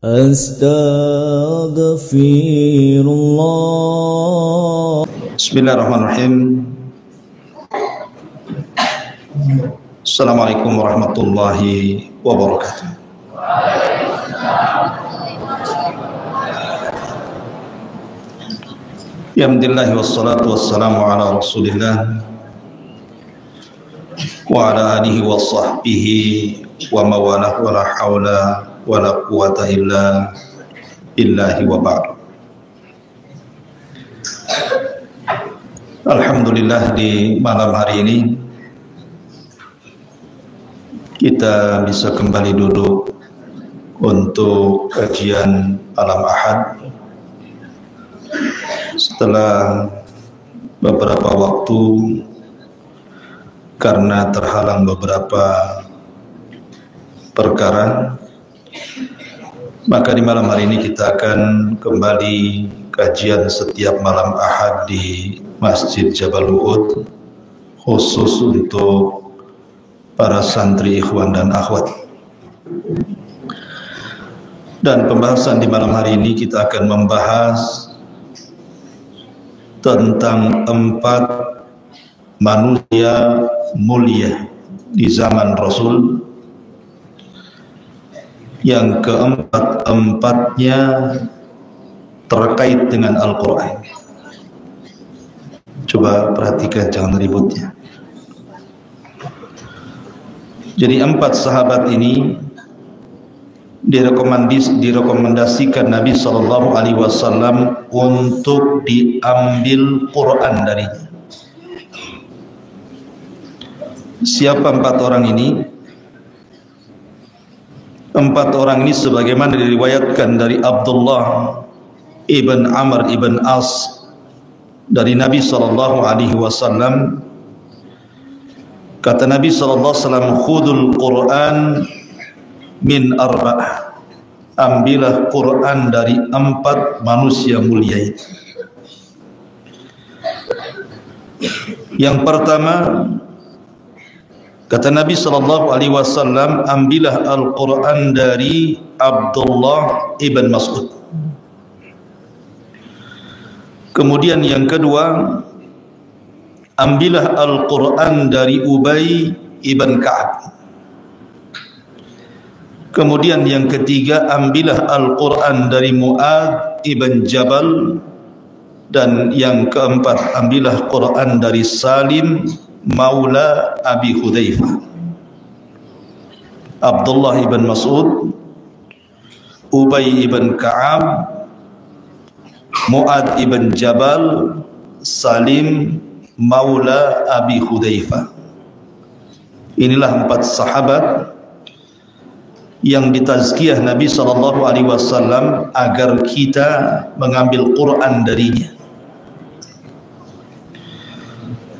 Astaghfirullah. Bismillahirrahmanirrahim. Assalamualaikum warahmatullahi wabarakatuh. Alhamdulillah wassalatu wassalamu ala Rasulillah wa ala alihi wa sahbihi wa mawalah wa la hawla wa la quwata illa billahi wa ba'd. Alhamdulillah, di malam hari ini kita bisa kembali duduk untuk kajian malam Ahad setelah beberapa waktu karena terhalang beberapa perkara. Maka di malam hari ini kita akan kembali kajian setiap malam Ahad di Masjid Jabal Uhud, khusus untuk para santri, ikhwan dan akhwat. Dan pembahasan di malam hari ini kita akan membahas tentang 4 manusia mulia di zaman Rasul, yang keempat-empatnya terkait dengan Al-Quran. Coba perhatikan, jangan ributnya. Jadi 4 sahabat ini direkomendasikan Nabi SAW untuk diambil Quran darinya. Siapa 4 orang ini? 4 orang ini sebagaimana diriwayatkan dari Abdullah ibn Amr ibn As dari Nabi SAW. Kata Nabi SAW, khudul Quran min 4, ambillah Quran dari 4 manusia mulia itu. Yang pertama, kata Nabi SAW, ambillah Al-Quran dari Abdullah ibn Mas'ud. Kemudian yang kedua, ambillah Al-Quran dari Ubay ibn Ka'ab. Kemudian yang ketiga, ambillah Al-Quran dari Mu'adz ibn Jabal. Dan yang keempat, ambillah Quran dari Salim maula Abi Hudzaifah. Abdullah ibn Mas'ud, Ubay ibn Ka'ab, Mu'adz ibn Jabal, Salim maula Abi Hudzaifah. Inilah 4 sahabat yang ditazkiyah Nabi SAW agar kita mengambil Quran darinya.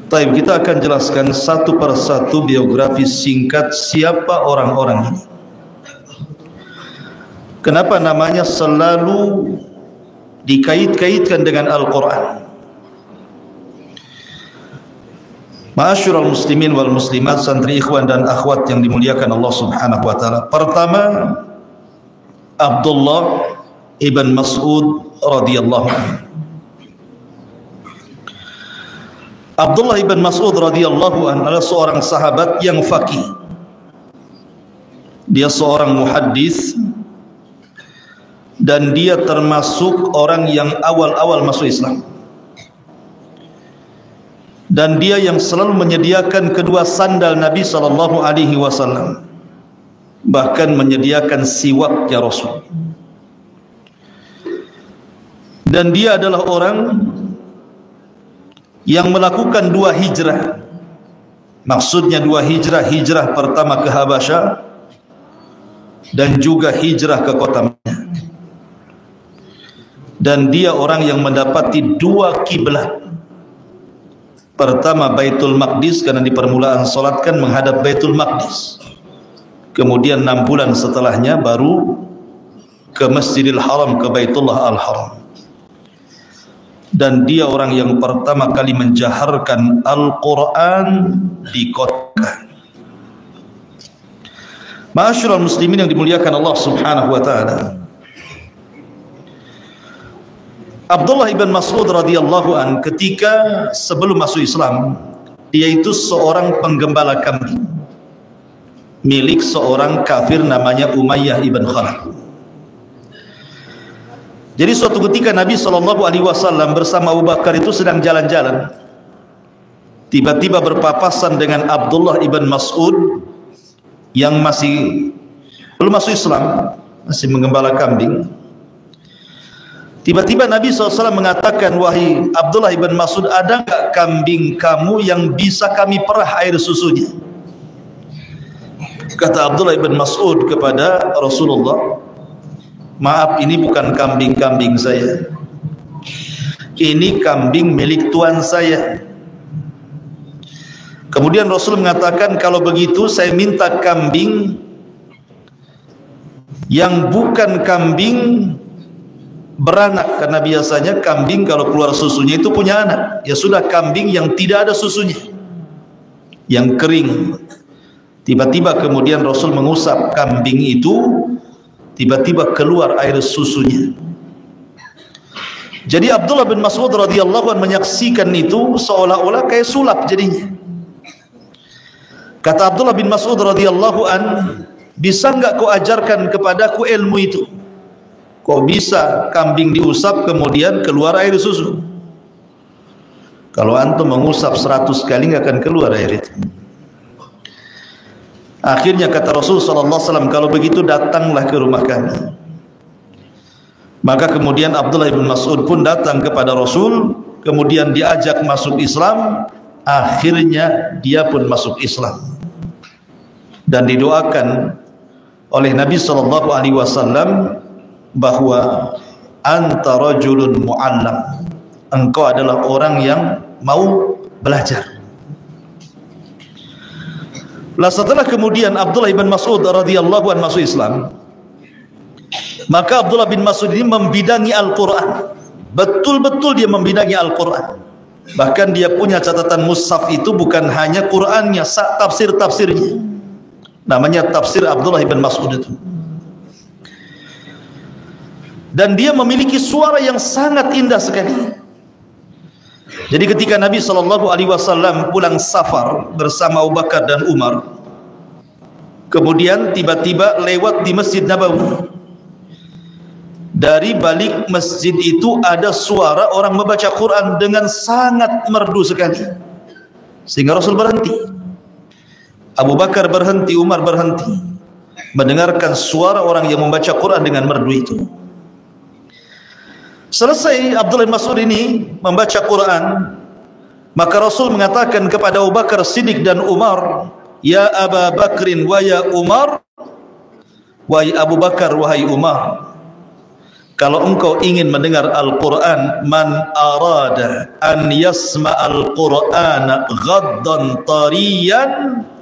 Baik, kita akan jelaskan satu persatu biografi singkat siapa orang-orang ini. Kenapa namanya selalu dikait-kaitkan dengan Al-Quran? Ma'asyiral muslimin wal muslimat, santri, ikhwan dan akhwat yang dimuliakan Allah Subhanahu wa taala. Pertama, Abdullah ibn Mas'ud radhiyallahu anhu. Abdullah ibn Mas'ud radhiyallahu anhu adalah seorang sahabat yang faqih. Dia seorang muhaddis dan dia termasuk orang yang awal-awal masuk Islam. Dan dia yang selalu menyediakan kedua sandal Nabi SAW, bahkan menyediakan siwaknya Rasul. Dan dia adalah orang yang melakukan 2 hijrah. Maksudnya 2 hijrah, hijrah pertama ke Habasyah dan juga hijrah ke kota Madinah. Dan dia orang yang mendapati 2 kiblat. Pertama Baitul Maqdis, karena di permulaan salat kan menghadap Baitul Maqdis. Kemudian 6 bulan setelahnya baru ke Masjidil Haram, ke Baitullah Al-Haram. Dan dia orang yang pertama kali menjaharkan Al-Quran di kota. Ma'asyiral muslimin yang dimuliakan Allah Subhanahu wa taala. Abdullah ibn Mas'ud radhiyallahu an ketika sebelum masuk Islam, dia itu seorang penggembala kambing milik seorang kafir namanya Umayyah ibn Khalaf. Jadi suatu ketika Nabi SAW bersama Abu Bakar itu sedang jalan-jalan, tiba-tiba berpapasan dengan Abdullah ibn Mas'ud yang masih belum masuk Islam, masih menggembala kambing. Tiba-tiba Nabi SAW mengatakan, wahai Abdullah ibn Mas'ud, ada enggak kambing kamu yang bisa kami perah air susunya? Kata Abdullah ibn Mas'ud kepada Rasulullah, maaf, ini bukan kambing-kambing saya, ini kambing milik tuan saya. Kemudian Rasul mengatakan, kalau begitu saya minta kambing yang bukan kambing beranak, karena biasanya kambing kalau keluar susunya itu punya anak. Ya sudah, kambing yang tidak ada susunya, yang kering. Tiba-tiba kemudian Rasul mengusap kambing itu, tiba-tiba keluar air susunya. Jadi Abdullah bin Mas'ud radhiyallahu anhu menyaksikan itu seolah-olah kayak sulap jadinya. Kata Abdullah bin Mas'ud radhiyallahu anhu, bisa enggak kau ajarkan kepadaku ilmu itu? Kok bisa kambing diusap kemudian keluar air susu? Kalau antum mengusap 100 kali nggak akan keluar air itu. Akhirnya kata Rasul SAW, kalau begitu datanglah ke rumah kami. Maka kemudian Abdullah bin Mas'ud pun datang kepada Rasul, kemudian diajak masuk Islam. Akhirnya dia pun masuk Islam dan didoakan oleh Nabi SAW bahwa anta rajulun mu'allam, engkau adalah orang yang mau belajar. Lah setelah kemudian Abdullah bin Mas'ud radhiyallahu anhu masuk Islam, maka Abdullah bin Mas'ud ini membidangi Al-Quran. Betul-betul dia membidangi Al-Quran. Bahkan dia punya catatan mushaf itu bukan hanya Qurannya, tafsir-tafsirnya. Namanya tafsir Abdullah bin Mas'ud itu. Dan dia memiliki suara yang sangat indah sekali. Jadi ketika Nabi SAW pulang safar bersama Abu Bakar dan Umar, kemudian tiba-tiba lewat di Masjid Nabawi, dari balik masjid itu ada suara orang membaca Quran dengan sangat merdu sekali, sehingga Rasul berhenti, Abu Bakar berhenti, Umar berhenti, mendengarkan suara orang yang membaca Quran dengan merdu itu. Selesai Abdullah bin Mas'ud ini membaca Quran, maka Rasul mengatakan kepada Abu Bakar Siddiq dan Umar, ya Aba Bakrin wa ya Umar, wahai Abu Bakar, wahai Umar, kalau engkau ingin mendengar Al-Quran, man arada an yasma al-Qur'ana ghaddan tariyan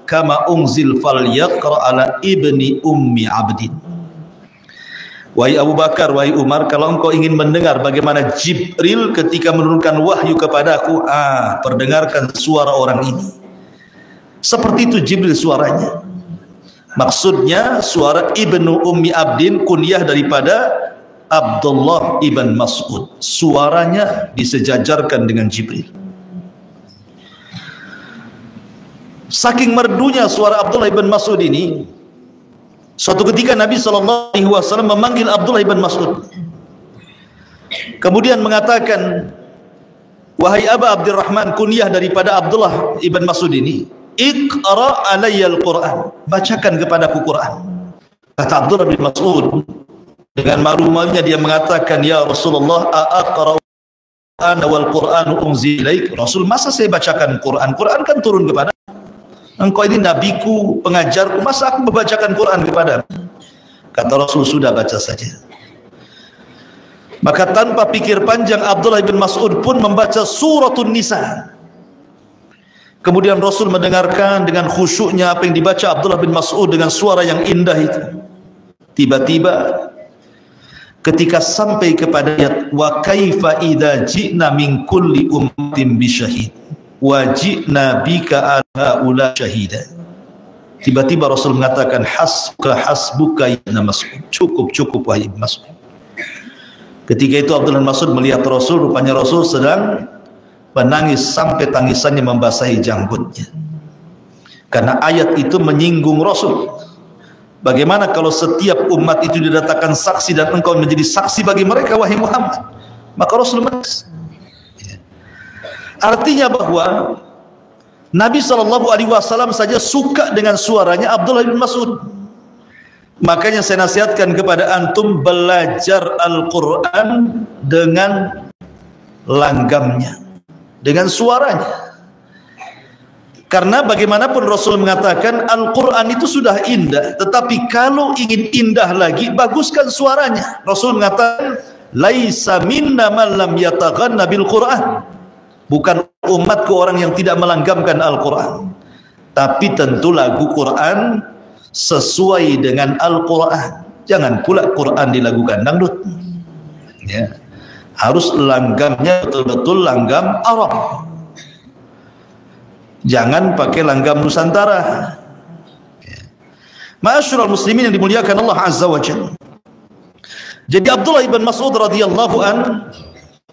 kama unzil fal yaqra ala ibni ummi abdin. Wahai Abu Bakar, wahai Umar, kalau engkau ingin mendengar bagaimana Jibril ketika menurunkan wahyu kepadaku, perdengarkan suara orang ini. Seperti itu Jibril suaranya. Maksudnya suara Ibnu Ummi Abdin, kunyah daripada Abdullah ibn Mas'ud. Suaranya disejajarkan dengan Jibril. Saking merdunya suara Abdullah ibn Mas'ud ini, suatu ketika Nabi SAW memanggil Abdullah ibn Mas'ud, kemudian mengatakan, wahai Aba Abdurrahman, kunyah daripada Abdullah ibn Mas'ud ini, Iqra alayya al-Quran, bacakan kepadaku Quran. Kata Abdullah bin Mas'ud dengan malu-malunya, dia mengatakan, ya Rasulullah, aqra ana wal Qur'anu unzil ilaik. Rasul, masa saya bacakan Quran? Quran kan turun kepada engkau, ini nabiku, pengajarku, masa aku membacakan Quran kepada? Kata Rasul, sudah, baca saja. Maka tanpa pikir panjang Abdullah bin Mas'ud pun membaca suratun Nisa. Kemudian Rasul mendengarkan dengan khusyuknya apa yang dibaca Abdullah bin Mas'ud dengan suara yang indah itu. Tiba-tiba ketika sampai kepada ayat wa kaifa idza ji'na min kulli ummatin bisyahid wa ji'na bika ala ula syahida. Tiba-tiba Rasul mengatakan, hasbuka ya Mas'ud, cukup wahai Mas'ud. Ketika itu Abdullah bin Mas'ud melihat Rasul, rupanya Rasul sedang menangis sampai tangisannya membasahi janggutnya. Karena ayat itu menyinggung Rasul. Bagaimana kalau setiap umat itu didatangkan saksi dan engkau menjadi saksi bagi mereka, wahai Muhammad? Maka Rasul menangis. Artinya bahwa Nabi SAW saja suka dengan suaranya Abdullah bin Mas'ud. Makanya saya nasihatkan kepada antum, belajar Al-Quran dengan langgamnya, dengan suaranya. Karena bagaimanapun Rasul mengatakan Al-Quran itu sudah indah, tetapi kalau ingin indah lagi, baguskan suaranya. Rasul mengatakan laisa minna man lam yataghanna bil Quran. Bukan umatku orang yang tidak melanggamkan Al-Quran, tapi tentu lagu Quran sesuai dengan Al-Quran. Jangan pula Quran dilagukan dangdut, ya. Harus langgamnya betul-betul langgam Arab, jangan pakai langgam Nusantara, ya. Ma'asyiral muslimin yang dimuliakan Allah Azza wa Jalla. Jadi Abdullah bin Mas'ud radhiyallahu an,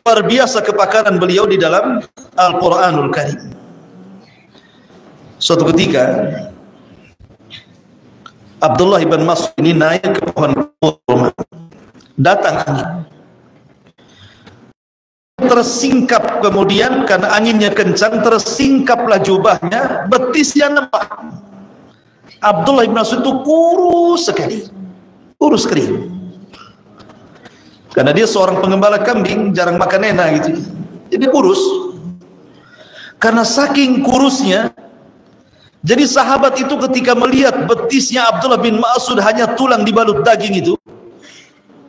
luar biasa kepakaran beliau di dalam Al-Quranul Karim. Suatu ketika Abdullah bin Mas'ud ini naik ke pohon kurma. Datang angin, tersingkap, kemudian karena anginnya kencang tersingkaplah jubahnya, betisnya nampak. Abdullah bin Mas'ud itu kurus sekali, kurus kering. Karena dia seorang pengembala kambing, jarang makan enak gitu, jadi kurus. Karena saking kurusnya, jadi sahabat itu ketika melihat betisnya Abdullah bin Mas'ud hanya tulang dibalut daging itu,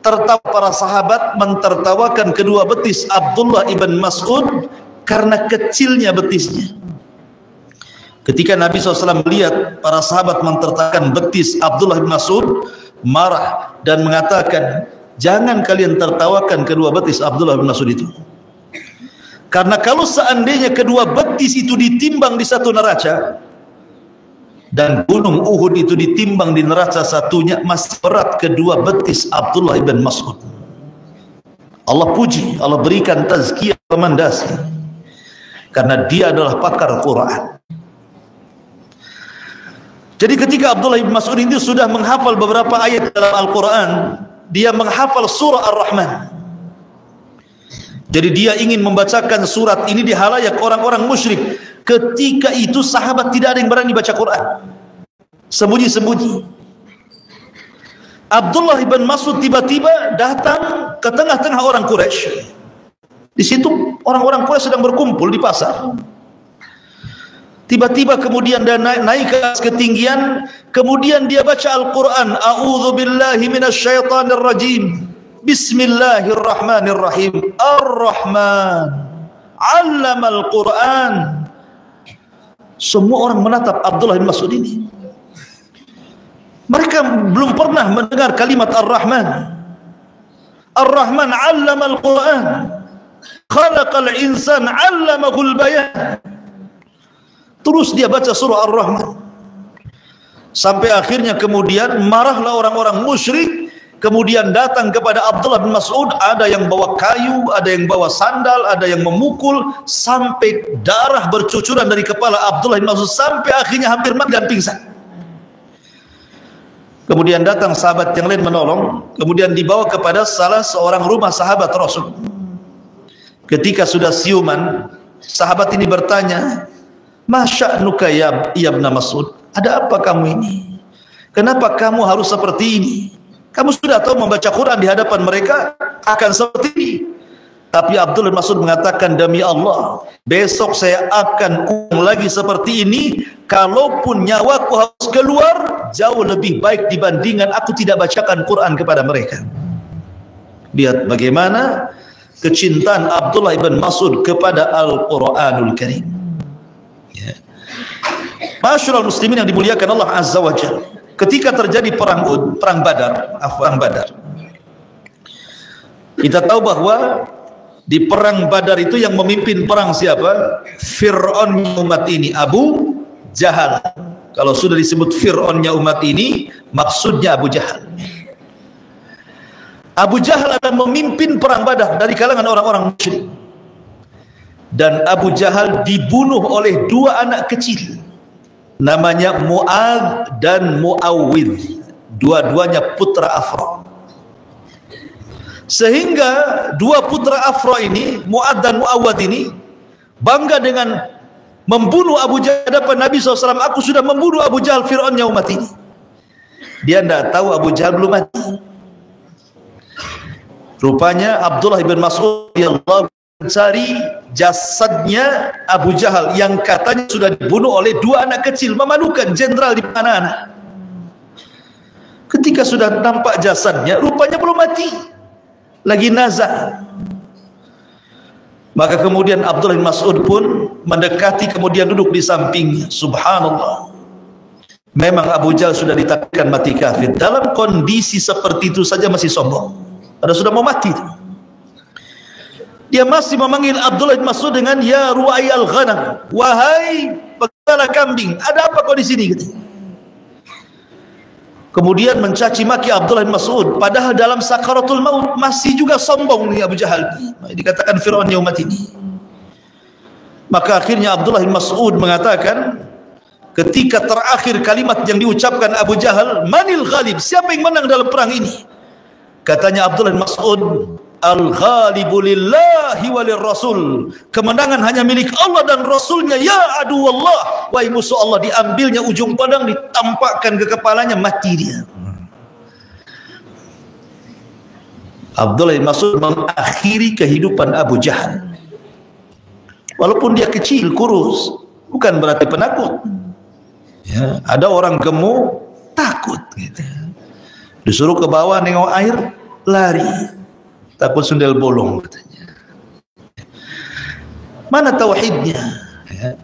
tertawa para sahabat, mentertawakan kedua betis Abdullah ibn Mas'ud karena kecilnya betisnya. Ketika Nabi SAW melihat para sahabat mentertawakan betis Abdullah bin Mas'ud, marah dan mengatakan, jangan kalian tertawakan kedua betis Abdullah bin Mas'ud itu. Karena kalau seandainya kedua betis itu ditimbang di satu neraca, dan gunung Uhud itu ditimbang di neraca satunya, masih berat kedua betis Abdullah ibn Mas'ud. Allah puji, Allah berikan tazkiyah, rekomendasi, karena dia adalah pakar Quran. Jadi ketika Abdullah ibn Mas'ud itu sudah menghafal beberapa ayat dalam Al-Quran, dia menghafal surah Ar-Rahman. Jadi dia ingin membacakan surat ini di halayak orang-orang musyrik. Ketika itu sahabat tidak ada yang berani baca Quran, sembunyi-sembunyi. Abdullah bin Mas'ud tiba-tiba datang ke tengah-tengah orang Quraisy. Di situ orang-orang Quraisy sedang berkumpul di pasar. Tiba-tiba kemudian dia naik ke ketinggian, kemudian dia baca Al-Quran. A'udzu billahi minasyaitonir rajim. Bismillahirrahmanirrahim. Ar-Rahman 'allamal Quran. Semua orang menatap Abdullah bin Mas'ud ini. Mereka belum pernah mendengar kalimat Ar-Rahman. Ar-Rahman 'allamal Quran. Khalaqal insan 'allamahul bayan. Terus dia baca surah Ar-Rahman. Sampai akhirnya kemudian marahlah orang-orang musyrik. Kemudian datang kepada Abdullah bin Mas'ud, ada yang bawa kayu, ada yang bawa sandal, ada yang memukul, sampai darah bercucuran dari kepala Abdullah bin Mas'ud, sampai akhirnya hampir mati dan pingsan. Kemudian datang sahabat yang lain menolong, kemudian dibawa kepada salah seorang rumah sahabat Rasul. Ketika sudah siuman, sahabat ini bertanya, "Ma sya'nuka ya Ibn Mas'ud? Ada apa kamu ini? Kenapa kamu harus seperti ini? Kamu sudah tahu membaca Quran di hadapan mereka akan seperti ini." Tapi Abdullah bin Mas'ud mengatakan, demi Allah, besok saya akan ulang lagi seperti ini. Kalaupun nyawaku harus keluar, jauh lebih baik dibandingkan aku tidak bacakan Quran kepada mereka. Lihat bagaimana kecintaan Abdullah bin Mas'ud kepada Al-Quranul Karim. Ya. Masyaallah muslimin yang dimuliakan Allah Azza wa Jalla. Ketika terjadi perang Badar, kita tahu bahwa di perang Badar itu yang memimpin perang siapa? Fir'aun umat ini, Abu Jahal. Kalau sudah disebut Fir'aunnya umat ini, maksudnya Abu Jahal. Abu Jahal adalah memimpin perang Badar dari kalangan orang-orang musyrik. Dan Abu Jahal dibunuh oleh dua anak kecil, namanya Mu'adh dan Mu'awwidh, dua-duanya putra Afra. Sehingga dua putra Afra ini, Mu'adh dan Mu'awwidh ini, bangga dengan membunuh Abu Jahal hadapan Nabi SAW. Aku sudah membunuh Abu Jahal, Fir'aun yang umat ini. Dia tidak tahu Abu Jahal belum mati. Rupanya Abdullah bin Mas'ud radhiyallahu mencari jasadnya Abu Jahal yang katanya sudah dibunuh oleh dua anak kecil, memalukan, jenderal di mana-mana. Ketika sudah nampak jasadnya, rupanya belum mati, lagi nazar. Maka kemudian Abdullah bin Mas'ud pun mendekati, kemudian duduk di sampingnya. Subhanallah, memang Abu Jahal sudah ditakdirkan mati kafir. Dalam kondisi seperti itu saja masih sombong, padahal sudah mau mati. Dia masih memanggil Abdullah bin Mas'ud dengan ya ru'ay al-ghanam, wahai penggembala kambing, ada apa kau di sini? Gitu. Kemudian mencaci maki Abdullah bin Mas'ud, padahal dalam sakaratul maut masih juga sombong nih Abu Jahal. Dikatakan Fir'aun yang umat ini. Maka akhirnya Abdullah bin Mas'ud mengatakan, ketika terakhir kalimat yang diucapkan Abu Jahal, manil ghalib, siapa yang menang dalam perang ini? Katanya Abdullah bin Mas'ud, al-ghalibu lillahi walir rasul, kemenangan hanya milik Allah dan Rasulnya. Ya adu Allah, wahai musuh Allah. Diambilnya ujung pedang, ditampakkan ke kepalanya, mati dia. Abdullah bin Mas'ud mengakhiri kehidupan Abu Jahal. Walaupun dia kecil, kurus, bukan berarti penakut. Ya, ada orang gemuk takut gitu. Disuruh ke bawah nengok air, lari, takut sundel bolong katanya. Mana tauhidnya? Ya.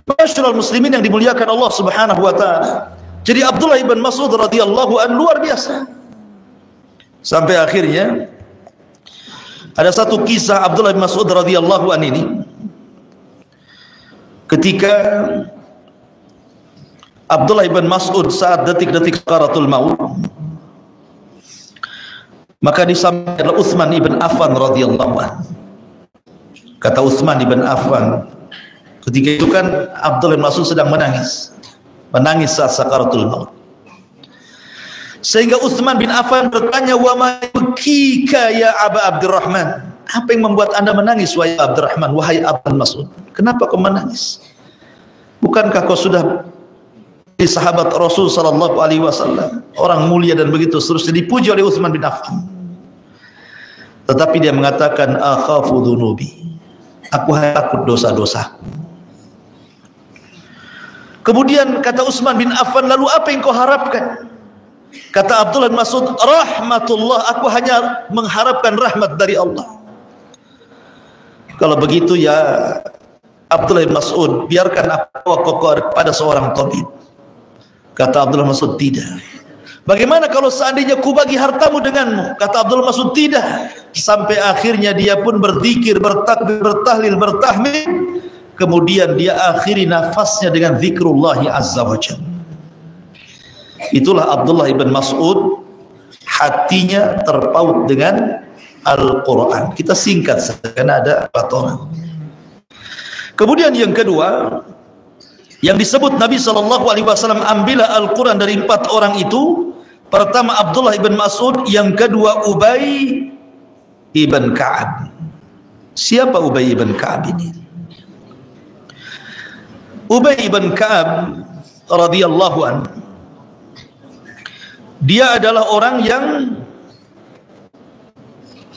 Masyaallah muslimin yang dimuliakan Allah Subhanahu wa taala. Jadi Abdullah bin Mas'ud radhiyallahu an luar biasa. Sampai akhirnya ada satu kisah Abdullah bin Mas'ud radhiyallahu an ini, ketika Abdullah bin Mas'ud saat detik-detik sakaratul maut, maka disampaikan Utsman ibn Affan radhiyallahu anhu. Kata Utsman ibn Affan, ketika itu kan Abdullah bin Mas'ud sedang menangis saat sakaratul maut. Sehingga Utsman bin Affan bertanya, wa ma yubkika ya Aba Abdurrahman, apa yang membuat anda menangis wahai Abdurrahman, wahai Abdul Mas'ud, kenapa kau menangis? Bukankah kau sudah sahabat Rasul sallallahu alaihi wasallam, orang mulia dan begitu seterusnya, dipuji oleh Utsman bin Affan. Tetapi dia mengatakan, akhafu dhunubi, aku takut dosa-dosaku. Kemudian kata Utsman bin Affan, lalu apa yang kau harapkan? Kata Abdullah bin Mas'ud, rahmatullah, aku hanya mengharapkan rahmat dari Allah. Kalau begitu ya Abdullah bin Mas'ud, biarkan aku kepada seorang tabib. Kata Abdullah Mas'ud, tidak. Bagaimana kalau seandainya ku bagi hartamu denganmu? Kata Abdullah Mas'ud, tidak. Sampai akhirnya dia pun berzikir, bertakbir, bertahlil, bertahmid. Kemudian dia akhiri nafasnya dengan zikrullahi azza wa jalla. Itulah Abdullah ibn Mas'ud, hatinya terpaut dengan Al-Quran. Kita singkat saja karena ada 4 orang. Kemudian yang kedua, yang disebut Nabi SAW, ambillah Al-Quran dari 4 orang itu. Pertama Abdullah ibn Mas'ud, yang kedua Ubay ibn Ka'ab. Siapa Ubay ibn Ka'ab ini? Ubay ibn Ka'ab radhiyallahu anhu, dia adalah orang yang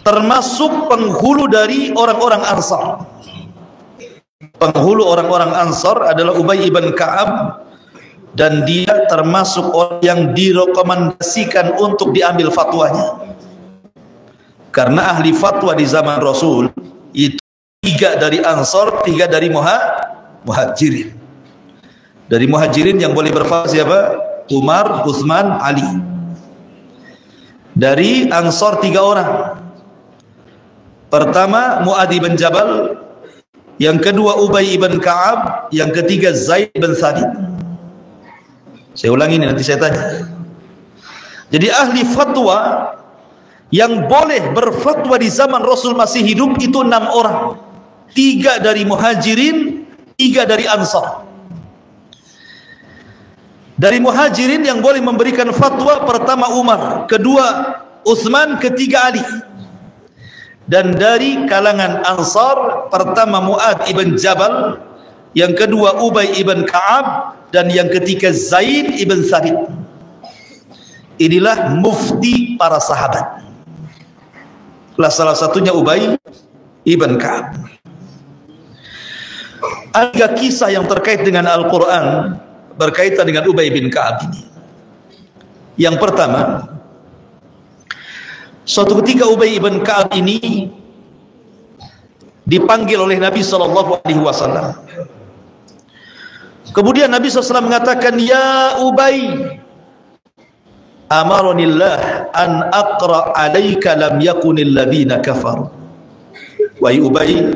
termasuk penghulu dari orang-orang Ansar. Penghulu orang-orang Ansar adalah Ubay ibn Ka'ab, dan dia termasuk orang yang direkomendasikan untuk diambil fatwanya. Karena ahli fatwa di zaman Rasul itu 3 dari Ansar, 3 dari Muhajirin. Dari Muhajirin yang boleh berfatwa siapa? Umar, Utsman, Ali. Dari Ansar 3 orang. Pertama Mu'adh bin Jabal, yang kedua Ubay ibn Ka'ab, yang ketiga Zaid bin Thabit. Saya ulangi ini, nanti saya tanya. Jadi ahli fatwa yang boleh berfatwa di zaman Rasul masih hidup itu 6 orang. 3 dari Muhajirin, 3 dari Ansar. Dari Muhajirin yang boleh memberikan fatwa pertama Umar, kedua Utsman, ketiga Ali. Dan dari kalangan Ansar pertama Mu'ad ibn Jabal, yang kedua Ubay ibn Ka'ab, dan yang ketiga Zaid ibn Thabit. Inilah mufti para sahabat. Salah satunya Ubay ibn Ka'ab. Ada kisah yang terkait dengan Al-Quran berkaitan dengan Ubay bin Ka'ab ini. Yang pertama, suatu ketika Ubay ibn Ka'ab ini dipanggil oleh Nabi SAW. Kemudian Nabi SAW mengatakan, "Ya Ubay, amaronillah an aqra alaika lam yakunil ladhina kafaru." Wahai Ubay,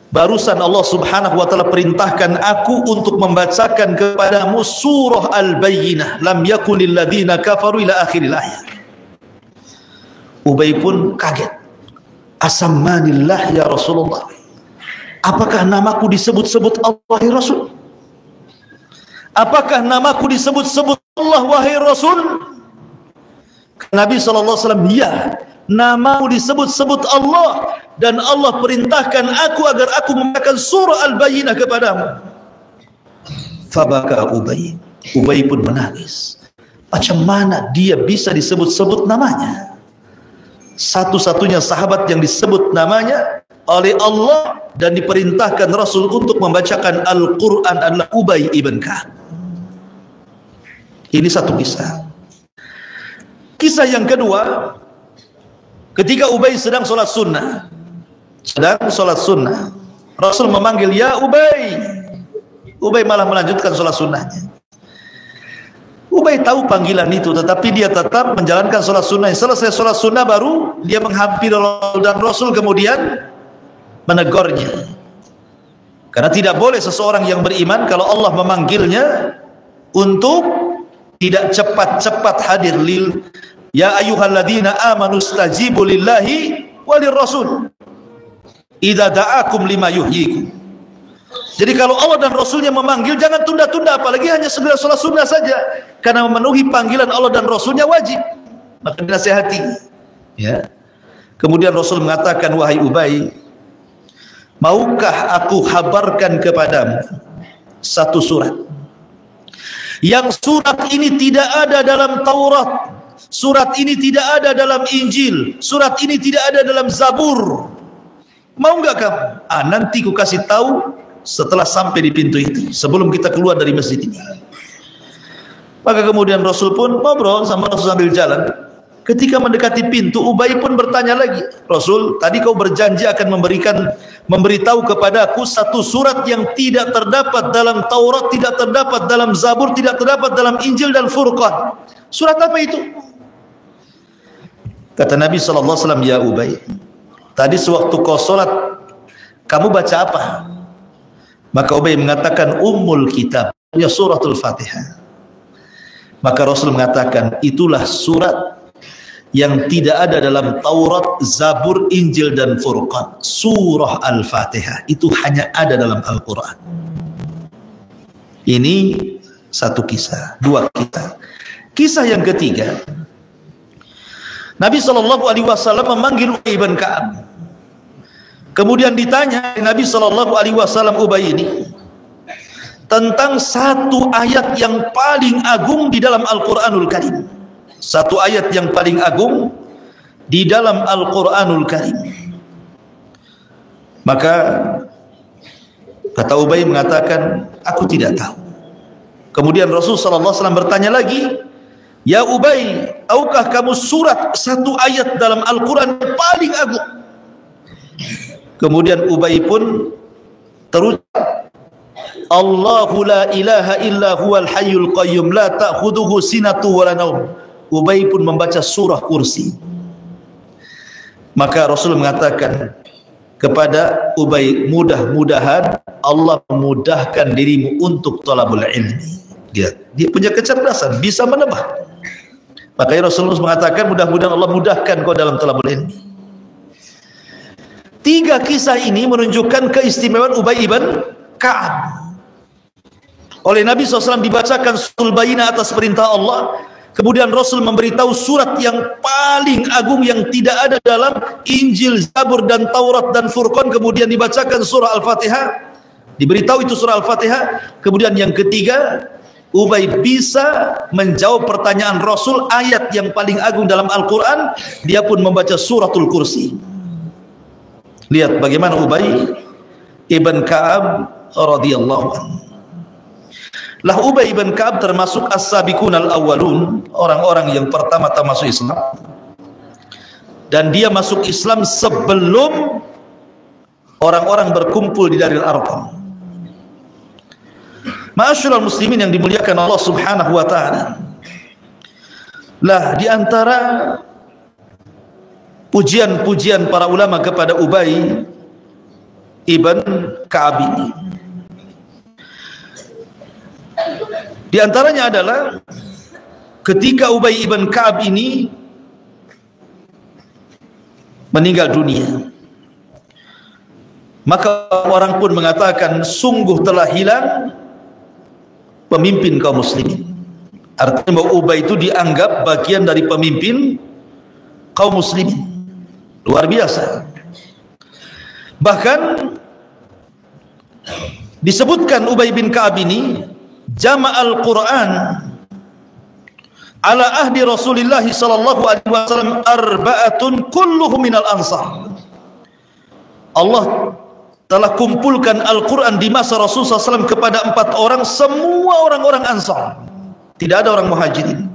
barusan Allah Subhanahu wa taala perintahkan aku untuk membacakan kepadamu surah Al-Bayyinah, lam yakunil ladhina kafaru ila akhiril ayat. Ubay pun kaget. Asammanillah ya Rasulullah, apakah namaku disebut-sebut Allah ya Rasul? Apakah namaku disebut-sebut Allah wahai Rasul? Nabi SAW, ya, namamu disebut-sebut Allah, dan Allah perintahkan aku agar aku membacakan surah Al-Bayyinah kepadamu. Fabaka Ubay. Ubay pun menangis. Macam mana dia bisa disebut-sebut namanya? Satu-satunya sahabat yang disebut namanya oleh Allah dan diperintahkan Rasul untuk membacakan Al-Quran adalah Ubay ibn Ka'ab. Ini satu kisah. Kisah yang kedua, ketika Ubay sedang sholat sunnah, Rasul memanggil, "Ya Ubay." Ubay malah melanjutkan sholat sunnahnya. Ubay tahu panggilan itu, tetapi dia tetap menjalankan sholat sunnah. Selesai sholat sunnah baru dia menghampiri Rasul, dan Rasul kemudian menegurnya. Karena tidak boleh seseorang yang beriman kalau Allah memanggilnya untuk tidak cepat-cepat hadir. Ya ayyuhalladzina amanu stajibu lillahi walir rasul idza da'akum lima yuhyikum. Jadi kalau Allah dan Rasulnya memanggil, jangan tunda-tunda, apalagi hanya segera sholat sunnah saja, karena memenuhi panggilan Allah dan Rasulnya wajib. Maka dinasihati, ya. Kemudian Rasul mengatakan, "Wahai Ubay, maukah aku kabarkan kepadamu satu surat yang surat ini tidak ada dalam Taurat, surat ini tidak ada dalam Injil, surat ini tidak ada dalam Zabur. Mau enggak kamu? Nanti ku kasih tahu setelah sampai di pintu itu, sebelum kita keluar dari masjid ini." Maka kemudian Rasul pun ngobrol sama Rasul sambil jalan. Ketika mendekati pintu, Ubay pun bertanya lagi, "Rasul, tadi kau berjanji akan memberitahu kepadaku satu surat yang tidak terdapat dalam Taurat, tidak terdapat dalam Zabur, tidak terdapat dalam Injil dan Furqan. Surat apa itu?" Kata Nabi SAW, "Ya Ubay, tadi sewaktu kau sholat, kamu baca apa?" Maka Ubay mengatakan, "Ummul Kitab, ya suratul Fatihah." Maka Rasul mengatakan, itulah surat yang tidak ada dalam Taurat, Zabur, Injil dan Furqan. Surah Al-Fatihah itu hanya ada dalam Al-Quran. Ini satu kisah. Dua kisah. Kisah yang ketiga, Nabi SAW memanggil Ubay bin Ka'ab. Kemudian ditanya Nabi SAW Ubay ini tentang satu ayat yang paling agung di dalam Al-Quranul Karim. Satu ayat yang paling agung di dalam Al-Quranul Karim. Maka kata Ubay mengatakan, "Aku tidak tahu." Kemudian Rasulullah SAW bertanya lagi, "Ya Ubay, tahukah kamu surat satu ayat dalam Al-Quran yang paling agung?" Kemudian Ubay pun terucap, "Allahu la ilaha illa huwal hayyul qayyum la ta'khudhuhu sinatu wa la naum." Ubay pun membaca surah Kursi. Maka Rasul mengatakan kepada Ubay, mudah-mudahan Allah memudahkan dirimu untuk talabul ilmi. Dia punya kecerdasan, bisa menebak. Makanya Rasulullah mengatakan, mudah-mudahan Allah mudahkan kau dalam talabul ilmi. 3 kisah ini menunjukkan keistimewaan Ubay ibn Ka'ab. Oleh Nabi SAW dibacakan suratul Bayyinah atas perintah Allah. Kemudian Rasul memberitahu surat yang paling agung yang tidak ada dalam Injil, Zabur dan Taurat dan Furqan. Kemudian dibacakan surah Al-Fatihah, diberitahu itu surah Al-Fatihah. Kemudian yang ketiga, Ubay bisa menjawab pertanyaan Rasul, ayat yang paling agung dalam Al-Quran. Dia pun membaca suratul Kursi. Lihat bagaimana Ubay ibn Ka'ab radhiyallahu anhu. Lah Ubay ibn Ka'ab termasuk as-sabiqun al-awwalun, orang-orang yang pertama-tama masuk Islam. Dan dia masuk Islam sebelum orang-orang berkumpul di Darul Arqam. Ma'asyiral muslimin yang dimuliakan Allah Subhanahu wa taala. Lah di antara pujian-pujian para ulama kepada Ubay ibn Ka'ab ini, di antaranya adalah ketika Ubay ibn Ka'ab ini meninggal dunia, maka orang pun mengatakan sungguh telah hilang pemimpin kaum muslimin. Artinya bahwa Ubay itu dianggap bagian dari pemimpin kaum muslimin. Luar biasa. Bahkan disebutkan Ubay bin Ka'ab ini jama'al Quran ala ahdi Rasulillah sallallahu alaihi wasallam arba'atun kulluhum minal ansar. Allah telah kumpulkan Al-Quran di masa Rasulullah SAW kepada 4 orang, semua orang-orang Ansar, tidak ada orang Muhajirin.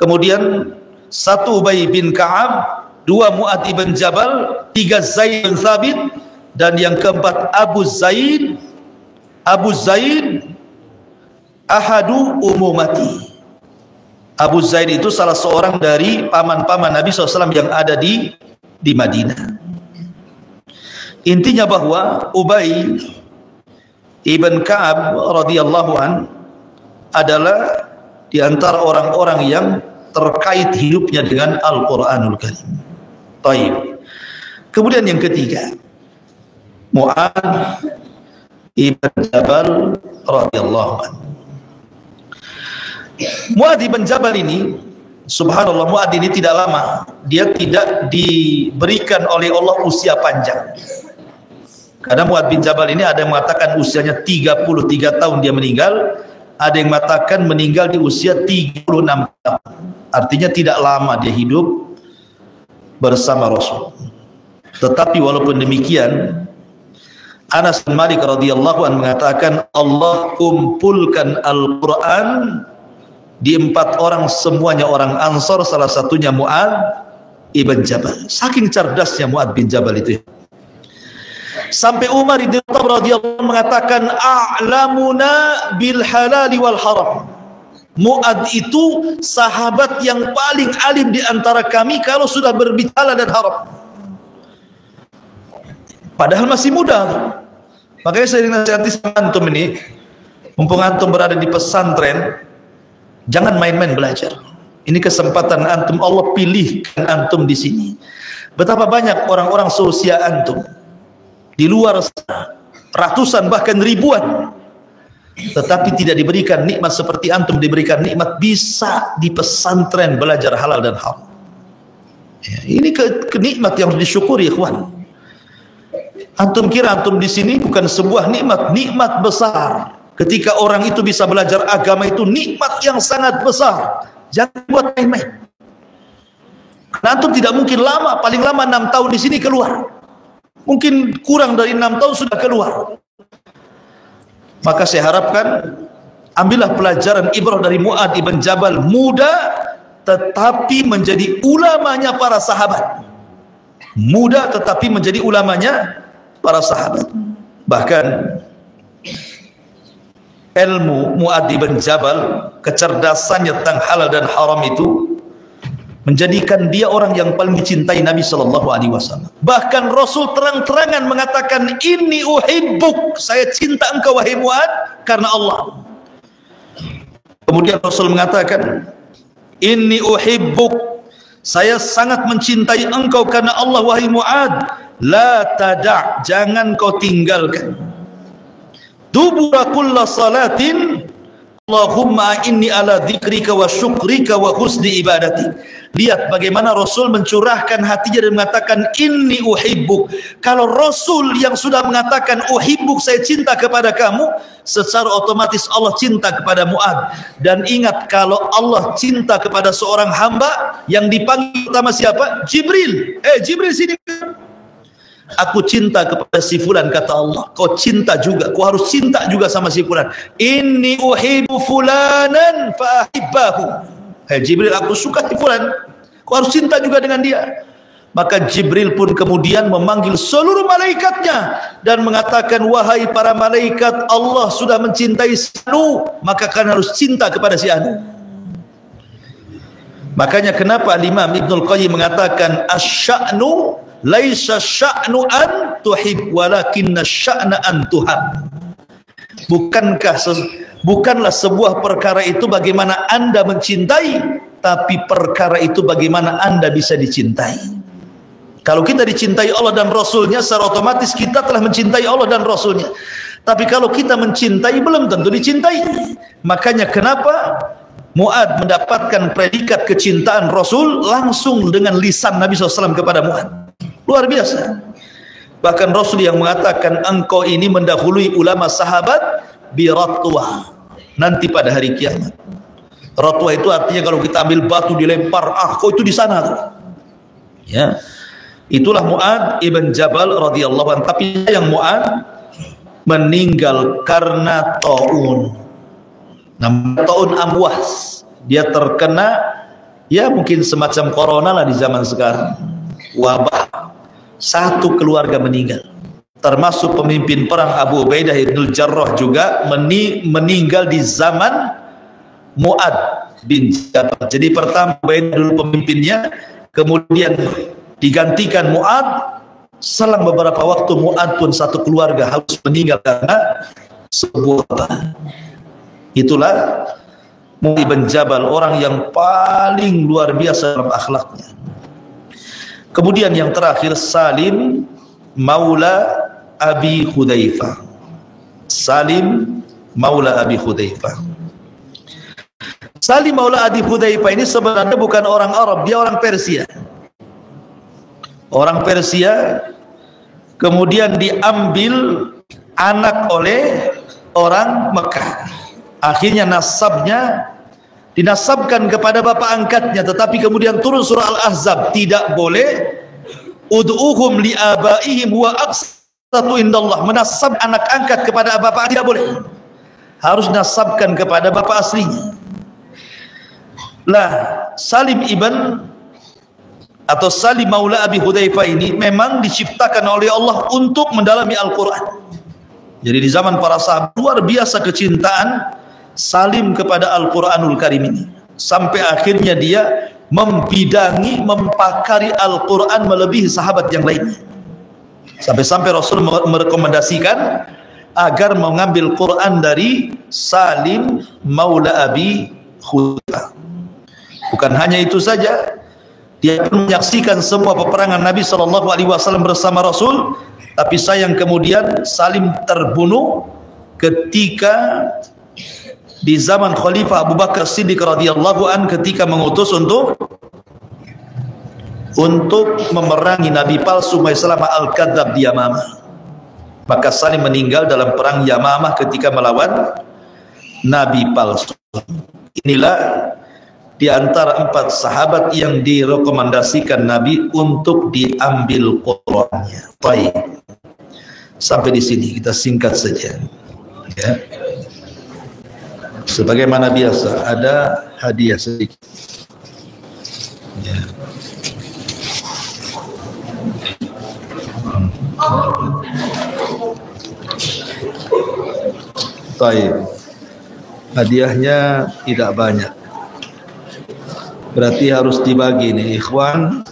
Kemudian 1 Ubay bin Ka'ab, 2 Mu'ad ibn Jabal, 3 Zaid bin Thabit, dan yang keempat Abu Zaid ahadu umumati. Abu Zaid itu salah seorang dari paman-paman Nabi SAW yang ada di Madinah. Intinya bahwa Ubay ibn Ka'ab radhiyallahu an adalah di antara orang-orang yang terkait hidupnya dengan Al-Quranul Karim. Taib. Kemudian yang ketiga, Mu'ad ibn Jabal radhiyallahu an. Mu'ad ibn Jabal ini, subhanallah, Mu'ad ini tidak lama, dia tidak diberikan oleh Allah usia panjang. Karena Mu'ad bin Jabal ini ada yang mengatakan usianya 33 tahun dia meninggal, ada yang mengatakan meninggal di usia 36 tahun. Artinya tidak lama dia hidup bersama Rasul. Tetapi walaupun demikian, Anas bin Malik radhiyallahu anhu mengatakan Allah kumpulkan Al-Quran di 4 orang, semuanya orang Ansar, salah satunya Mu'ad ibn Jabal. Saking cerdasnya Mu'ad bin Jabal itu, sampai Umar bin Khattab radhiyallahu anhu mengatakan a'lamuna bil halali wal haram. Mu'ad itu sahabat yang paling alim di antara kami kalau sudah berbicara dan haram. Padahal masih muda. Makanya saya dinasihati sama antum ini, mumpung antum berada di pesantren, jangan main-main belajar. Ini kesempatan antum, Allah pilihkan antum di sini. Betapa banyak orang-orang seusia antum di luar sana, ratusan bahkan ribuan, tetapi tidak diberikan nikmat seperti antum diberikan nikmat bisa di pesantren belajar halal dan haram. Ya, ini kenikmat yang harus disyukuri, ikhwan. Antum kira antum di sini bukan sebuah nikmat besar. Ketika orang itu bisa belajar agama itu nikmat yang sangat besar. Jangan buat main-main. Karena antum tidak mungkin lama, paling lama 6 tahun di sini keluar. Mungkin kurang dari 6 tahun sudah keluar. Maka saya harapkan ambillah pelajaran ibrah dari Mu'ad ibn Jabal, muda tetapi menjadi ulamanya para sahabat. Muda tetapi menjadi ulamanya para sahabat. Bahkan ilmu Mu'ad ibn Jabal, kecerdasannya tentang halal dan haram itu menjadikan dia orang yang paling dicintai Nabi sallallahu alaihi wasallam. Bahkan Rasul terang-terangan mengatakan, "Inni uhibbuk," saya cinta engkau wahai Mu'ad karena Allah. Kemudian Rasul mengatakan, inni uhibbuk, saya sangat mencintai engkau karena Allah wahai Mu'ad, la tada', jangan kau tinggalkan dubura kulla salatin Allahumma inni ala dzikrika wa syukrika wa husni ibadati. Lihat bagaimana Rasul mencurahkan hatinya dan mengatakan inni uhibbuk. Kalau Rasul yang sudah mengatakan uhibbuk, saya cinta kepada kamu, secara otomatis Allah cinta kepada Mu'ad. Dan ingat, kalau Allah cinta kepada seorang hamba, yang dipanggil pertama siapa? Jibril. Jibril sini. Aku cinta kepada si fulan, kata Allah. Kau cinta juga, kau harus cinta juga sama si fulan. Inni uhibbu fulanan fa ahibbahu. Jibril, aku suka si fulan, kau harus cinta juga dengan dia. Maka Jibril pun kemudian memanggil seluruh malaikatnya dan mengatakan, wahai para malaikat, Allah sudah mencintai si Anu, maka kalian harus cinta kepada si Anu. Makanya kenapa Imam Ibnul Qayyim mengatakan asy-sya'nu laisa sya'nu an tuhib walakinna sya'na an tuhab. Bukanlah sebuah perkara itu bagaimana Anda mencintai, tapi perkara itu bagaimana Anda bisa dicintai. Kalau kita dicintai Allah dan Rasulnya, secara otomatis kita telah mencintai Allah dan Rasulnya. Tapi kalau kita mencintai, belum tentu dicintai. Makanya kenapa Mu'ad mendapatkan predikat kecintaan Rasul langsung dengan lisan Nabi SAW kepada Mu'ad. Luar biasa. Bahkan Rasul yang mengatakan engkau ini mendahului ulama sahabat bi ratwa, nanti pada hari kiamat. Ratwa itu artinya kalau kita ambil batu dilempar, kau itu di sana tuh. Ya. Itulah Mu'ad ibn Jabal radhiyallahu anhu. Tapi yang Mu'ad meninggal karena taun. Taun amwas. Dia terkena, ya mungkin semacam corona lah di zaman sekarang. Wabah. Satu keluarga meninggal, termasuk pemimpin perang Abu Ubaidah bin Jarrah juga meninggal di zaman Mu'ad bin Jabal. Jadi pertama Ubaidah dulu pemimpinnya, kemudian digantikan Mu'ad. Selang beberapa waktu Mu'ad pun satu keluarga harus meninggal karena sebuah wabah. Itulah Mu'ad bin Jabal, orang yang paling luar biasa dalam akhlaknya. Kemudian yang terakhir Salim Maula Abi Hudzaifah. Salim Maula Abi Hudzaifah. Salim Maula Abi Hudzaifah ini sebenarnya bukan orang Arab, dia orang Persia. Orang Persia, kemudian diambil anak oleh orang Mekah. Akhirnya nasabnya dinasabkan kepada bapak angkatnya, tetapi kemudian turun surah Al-Ahzab, tidak boleh ud'uhum li abaihim wa aqsatu indallah, menasab anak angkat kepada bapak tidak boleh, harus nasabkan kepada bapak aslinya. Lah Salim ibn atau Salim Maula Abi Hudzaifah ini memang diciptakan oleh Allah untuk mendalami Al-Quran. Jadi di zaman para sahabat luar biasa kecintaan Salim kepada Al-Quranul Karim ini, sampai akhirnya dia membidangi, mempakari Al-Quran melebihi sahabat yang lainnya. Sampai-sampai Rasul merekomendasikan agar mengambil Quran dari Salim Maula Abi Hudzaifah. Bukan hanya itu saja, dia pun menyaksikan semua peperangan Nabi SAW bersama Rasul. Tapi sayang kemudian Salim terbunuh ketika di zaman Khalifah Abu Bakar Siddiq radhiyallahu an, ketika mengutus untuk memerangi Nabi palsu Maisalamah Al-Kadzab di Yamamah. Maka Salim meninggal dalam perang Yamamah ketika melawan Nabi palsu. Inilah di antara 4 sahabat yang direkomendasikan Nabi untuk diambil Qur'annya. Baik. Sampai di sini kita singkat saja. Ya. Sebagaimana biasa ada hadiah sedikit. Ya. Baik. Hadiahnya tidak banyak. Berarti harus dibagi nih, ikhwan,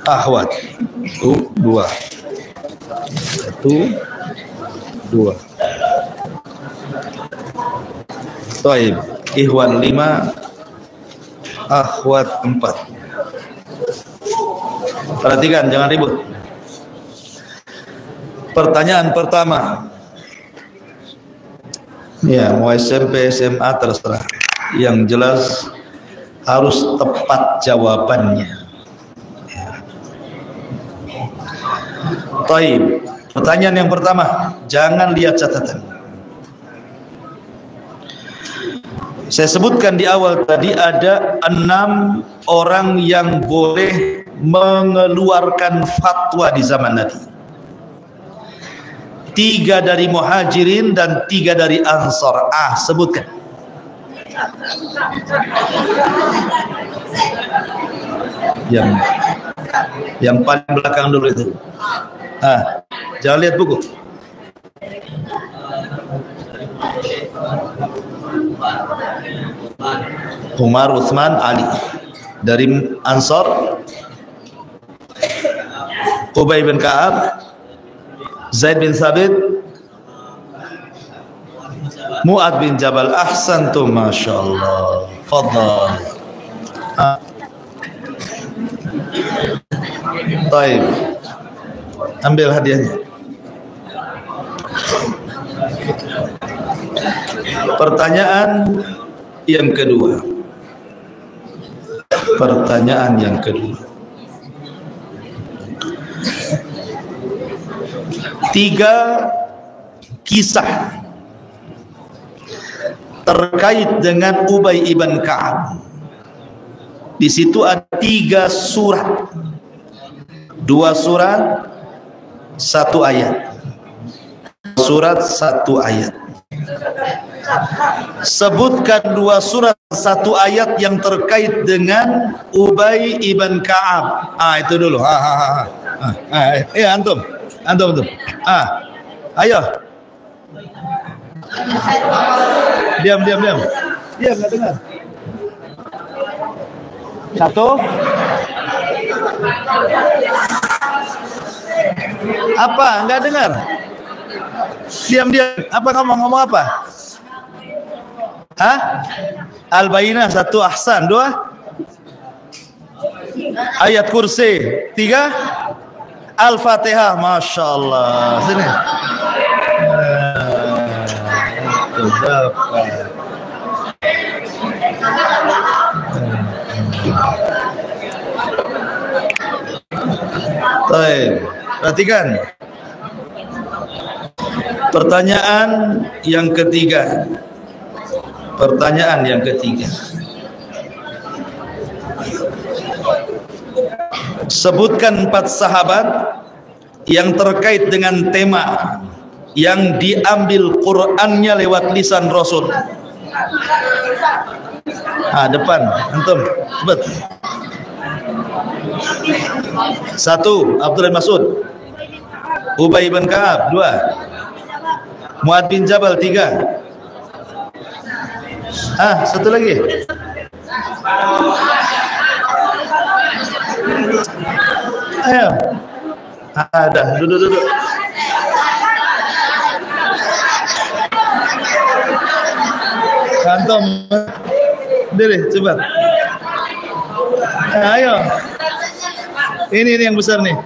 akhwat. 1, 2. 1, 2. Taib, ikhwan 5, akhwat 4. Perhatikan, jangan ribut. Pertanyaan pertama. Ya, mau SMP, SMA terserah. Yang jelas harus tepat jawabannya. Taib. Pertanyaan yang pertama, jangan lihat catatan. Saya sebutkan di awal tadi ada 6 orang yang boleh mengeluarkan fatwa di zaman Nabi. 3 dari Muhajirin dan 3 dari Ansar. Sebutkan. Yang paling belakang dulu itu. Jangan lihat buku. Umar, Utsman, Ali. Dari Ansar, Ubay bin Ka'ab, Zaid bin Thabit, Mu'ad bin Jabal. Ahsantum, masyaallah. Fadhal. Baik. Ambil hadiahnya. Pertanyaan yang kedua. Pertanyaan yang kedua. 3 kisah terkait dengan Ubay ibn Ka'ab. Di situ ada 3 surat. 2 surat, 1 ayat. Surat 1 ayat. Sebutkan 2 surat 1 ayat yang terkait dengan Ubay ibn Ka'ab. Itu dulu. Antum. Ayo. Diam. Diam, enggak dengar. 1. Apa? Enggak dengar. Diam. Apa kamu ngomong apa? Al-Bayyinah 1, ahsan. 2. Ayat kursi. 3. Al-Fatihah. Masya Allah. Sini. Baik. Perhatikan. Pertanyaan yang ketiga. Sebutkan 4 sahabat yang terkait dengan tema yang diambil Qur'annya lewat lisan Rasul. Depan, antum, cepat. 1. Abdullah bin Mas'ud. Ubay bin Ka'ab. 2. Mu'ad bin Jabal. 3. 1 lagi. Ayo. Ada. Duduk. Kantom. Diri, cepat. Ayo. Ini yang besar nih.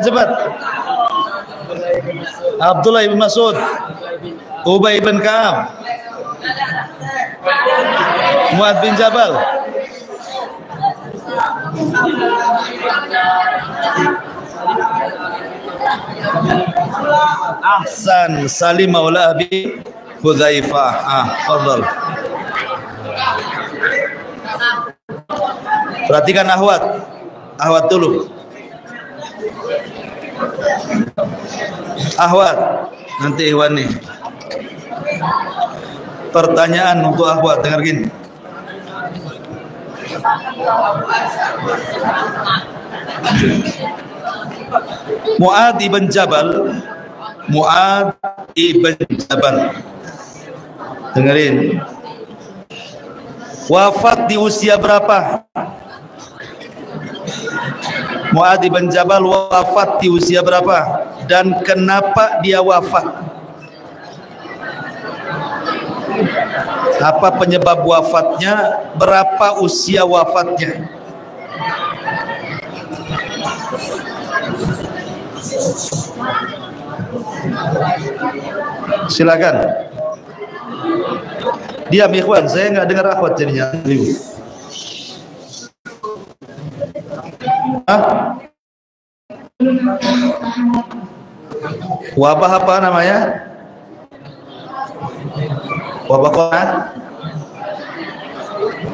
Cepat. Abdullah bin Mas'ud, Ubay bin Ka'ab, Mu'ad bin Jabal. Ahsan. Salim maula Abi Hudzaifah. Fadhal. Perhatikan Ahwat dulu. Ahwat, nanti Iwan nih. Pertanyaan untuk Ahwat, dengar gini. Mu'ad ibn Jabal. Dengerin. Wafat di usia berapa? Mu'ad ibn Jabal wafat di usia berapa? Dan kenapa dia wafat? Apa penyebab wafatnya? Berapa usia wafatnya? Silakan. Diam ikhwan, saya nggak dengar akhwat jadinya. Hah? Wabah apa namanya? Wabah corona?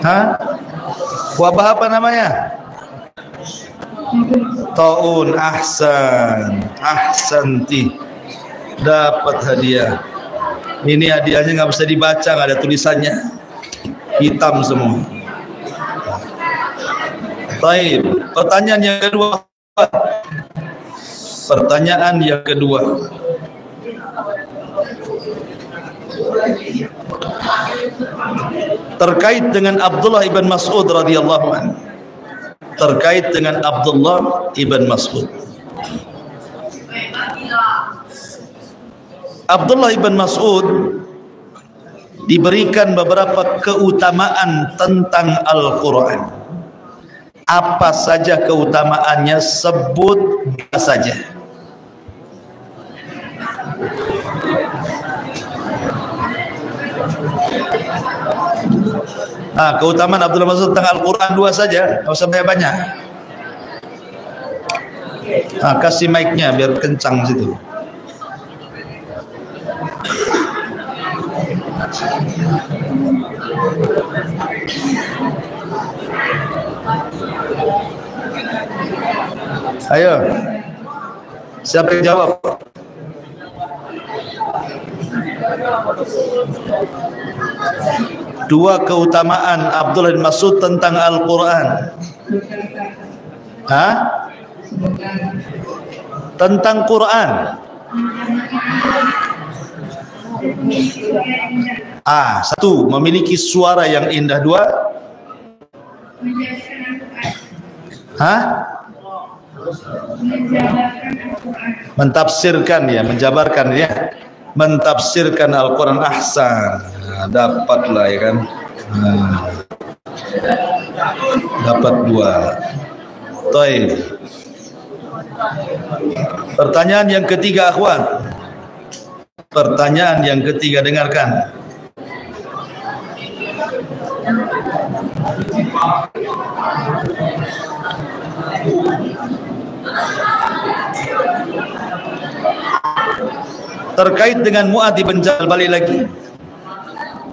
Hah? Wabah apa namanya? Taun. Ahsanti, dapat hadiah. Ini hadiahnya nggak bisa dibaca, nggak ada tulisannya, hitam semua. Baik, pertanyaan yang kedua. Terkait dengan Abdullah ibn Mas'ud radhiyallahu anhu. Terkait dengan Abdullah ibn Mas'ud. Abdullah ibn Mas'ud diberikan beberapa keutamaan tentang Al-Quran. Apa saja keutamaannya, sebut saja. Keutamaan Abdullah Mas'ud tentang Al-Quran dua saja, nggak usah banyak. Kasih mic-nya biar kencang situ. Ayo, siapa yang jawab? Dua keutamaan Abdullah bin Mas'ud tentang Al-Quran. Tentang Quran. Satu, memiliki suara yang indah. Dua, mentafsirkan ya, menjabarkan ya, mentafsirkan Al-Quran. Ahsan, dapatlah ya kan. Dapat dua. Baik. Pertanyaan yang ketiga, akhwan. Pertanyaan yang ketiga, dengarkan. Terkait dengan Mu'adz ibn Jabal, balik lagi.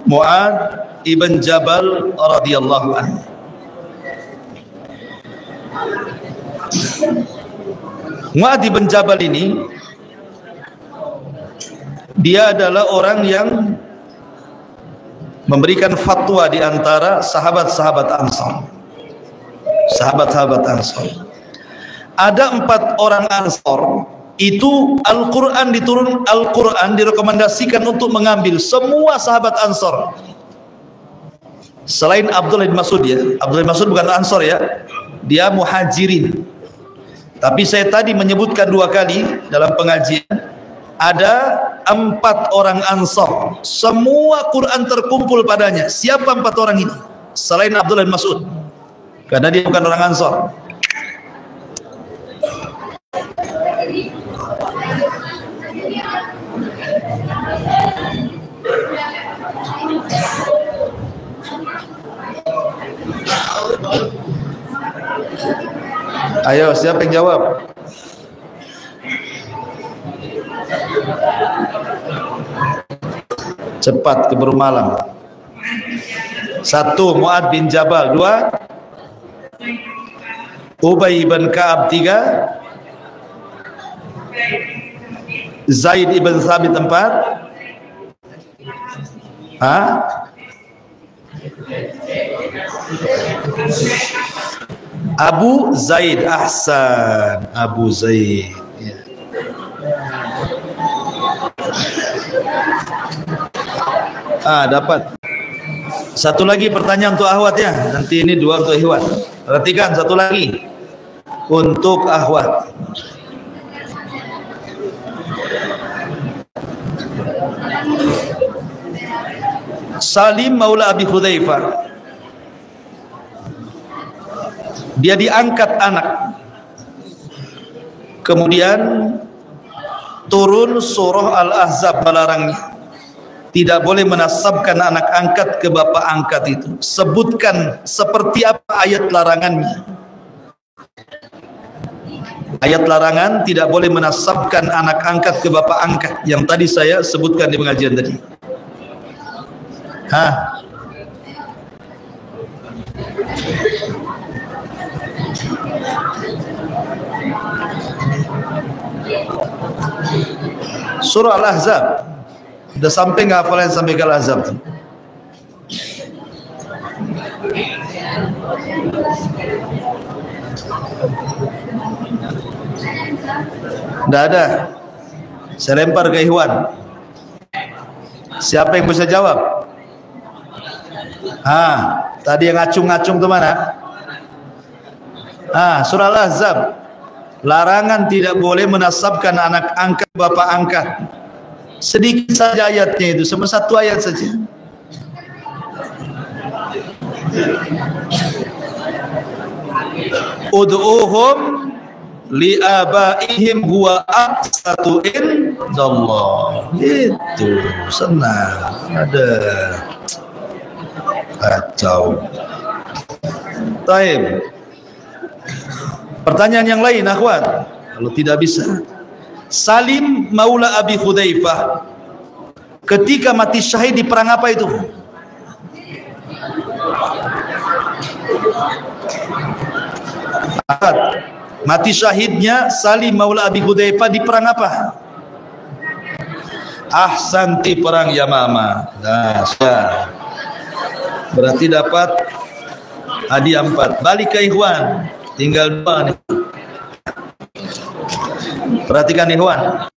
Mu'adz ibn Jabal radhiyallahu anhu. Mu'adz ibn Jabal ini, dia adalah orang yang memberikan fatwa di antara sahabat-sahabat Ansar. Sahabat-sahabat Ansar. Ada 4 orang Ansar itu Al-Quran direkomendasikan untuk mengambil, semua sahabat Ansar. Selain Abdullah bin Mas'ud ya. Abdullah bin Mas'ud bukan Ansar ya. Dia Muhajirin. Tapi saya tadi menyebutkan 2 kali dalam pengajian. Ada 4 orang Ansar, semua Quran terkumpul padanya. Siapa 4 orang ini? Selain Abdullah bin Mas'ud, karena dia bukan orang Ansar. Ayo, siapa yang jawab? Cepat, keburu malam. 1. Mu'adz bin Jabal. 2. Ubay bin Ka'ab. 3. Zaid ibn Thabit. 4. Abu Zaid. Ahsan, Abu Zaid ya. Dapat. Satu lagi pertanyaan untuk akhwat ya. Nanti ini 2 untuk ikhwan. Perhatikan, satu lagi untuk akhwat. Salim maula Abi Hudzaifah, dia diangkat anak. Kemudian turun surah Al-Ahzab melarangnya. Tidak boleh menasabkan anak angkat ke bapak angkat itu. Sebutkan seperti apa ayat larangannya. Ayat larangan tidak boleh menasabkan anak angkat ke bapak angkat yang tadi saya sebutkan di pengajian tadi. Surah Al-Ahzab. Udah sampai nggak hafalan sampai ke Al-Ahzab tuh? Nggak ada. Saya lempar ke Ikhwan. Siapa yang bisa jawab? Tadi yang ngacung-ngacung tuh mana? Surah Al-Ahzab. Larangan tidak boleh menasabkan anak angkat bapak angkat. Sedikit saja ayatnya itu, cuma satu ayat saja. Ud'uhum li'abaihim huwa aqsatu indallah. Itu senang. Ada kacau. Taib. Pertanyaan yang lain, akhwat. Kalau tidak bisa, Salim maula Abi Hudzaifah ketika mati syahid di perang apa itu? Mati syahidnya Salim maula Abi Hudzaifah di perang apa? Ahsanti, perang Yamamah. Nah, berarti dapat hadiah 4. Balik ke Ikhwan, tinggal 2 nih. Perhatikan Ikhwan.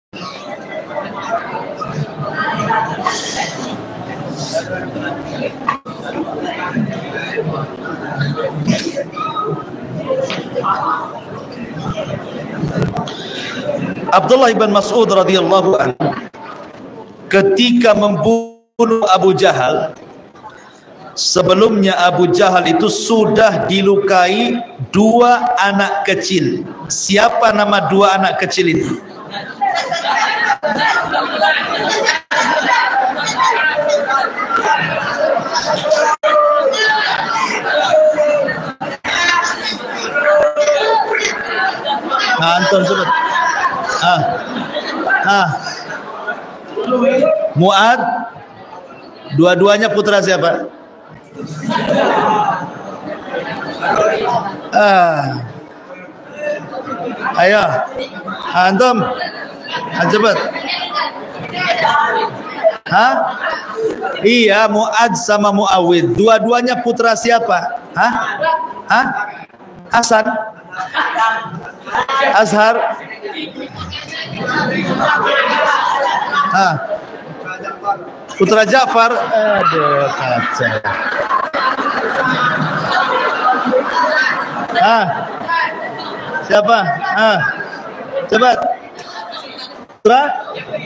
Abdullah ibn Mas'ud radhiyallahu anhu ketika membunuh Abu Jahal, sebelumnya Abu Jahal itu sudah dilukai 2 anak kecil. Siapa nama 2 anak kecil itu? Anton sebut. Mu'ad. Dua-duanya putra siapa? Ayo, antum, cepat. Iya, Mu'ad sama Mu'awid. Dua-duanya putra siapa? Hasan, Azhar. Putra Ja'far. Aduh, kacau. Siapa? Cepat. Putra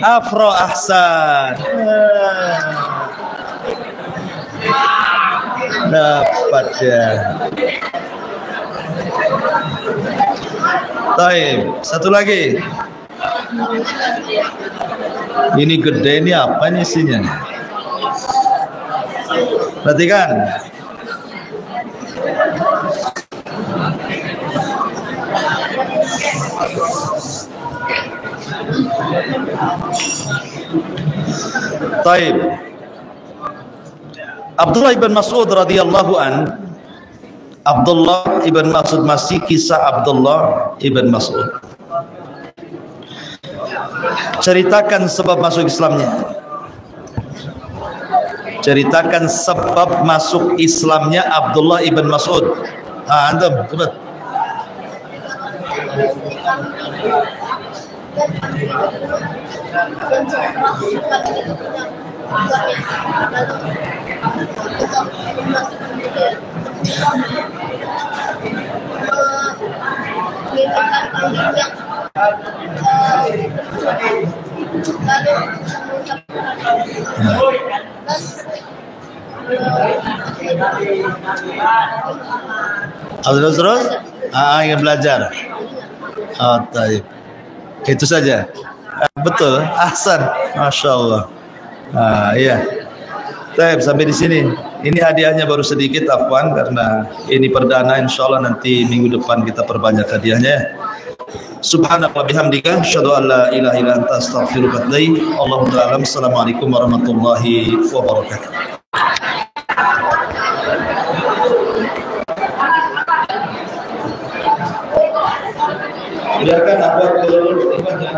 Afro, ahsan. Dapat ya. Taib. Satu lagi. Ini gede, ini apa ini isinya? Perhatikan. Taib. Abdullah ibn Mas'ud radhiyallahu an. Abdullah ibn Mas'ud, masih kisah Abdullah ibn Mas'ud. Ceritakan sebab masuk Islamnya. Ceritakan sebab masuk Islamnya Abdullah ibn Mas'ud. Antum, cepat. Terus? Ingin belajar. Taib. Itu saja. Betul. Ahsan. Masya Allah. Iya. Taib, sampai di sini. Ini hadiahnya baru sedikit, afwan, karena ini perdana. Insya Allah nanti minggu depan kita perbanyak hadiahnya. Subhanallah bihamdika, asyhadu an la ilaha illa anta, astaghfiruka wa atubu ilaik. Allahu a'lam. Assalamualaikum warahmatullahi wabarakatuh. Biarkan aku dulu, jangan